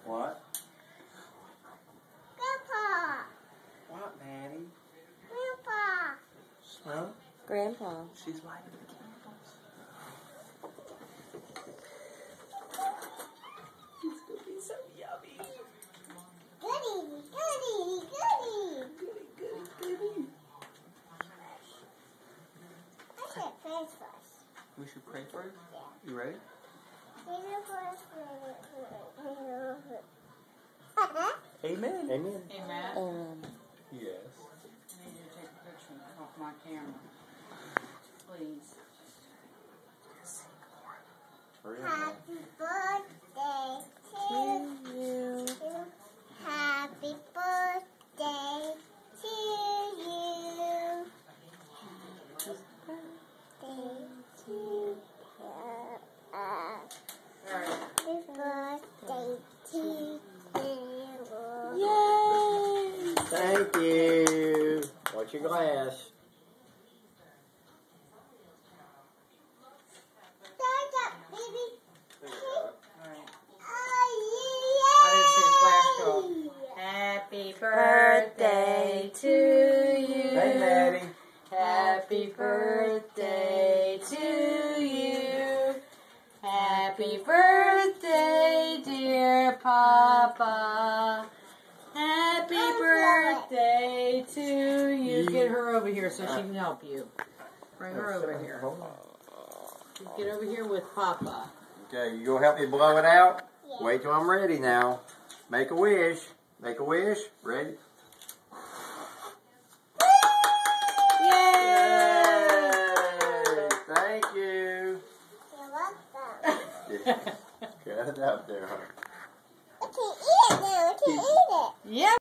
What? Grandpa. What, Maddie? Grandpa. Huh? Grandpa. She's lighting the candles. It's gonna be so yummy. Goody, goody, goody. Goody. I should pray first. We should pray first? Yeah. You ready? Amen. Amen. Amen. Yes. I need you to take a picture off my camera. Please. Hurry up. Happy birthday to you. Happy birthday to you. Birthday to you. Happy birthday to you. Yay! Thank you. Watch your glass. Stand up, baby. Alright. Oh, yeah. Happy birthday to you. Hey, Maddie. Happy birthday to you. Happy birthday, dear Papa. Happy birthday to you. Get her over here so she can help you. Bring her over here. Get over here with Papa. Okay, you gonna help me blow it out? Yeah. Wait till I'm ready now. Make a wish. Make a wish. Ready? Yay! Thank you. You're welcome. Cut it up there, huh? I can eat it now. I can eat it. Yep.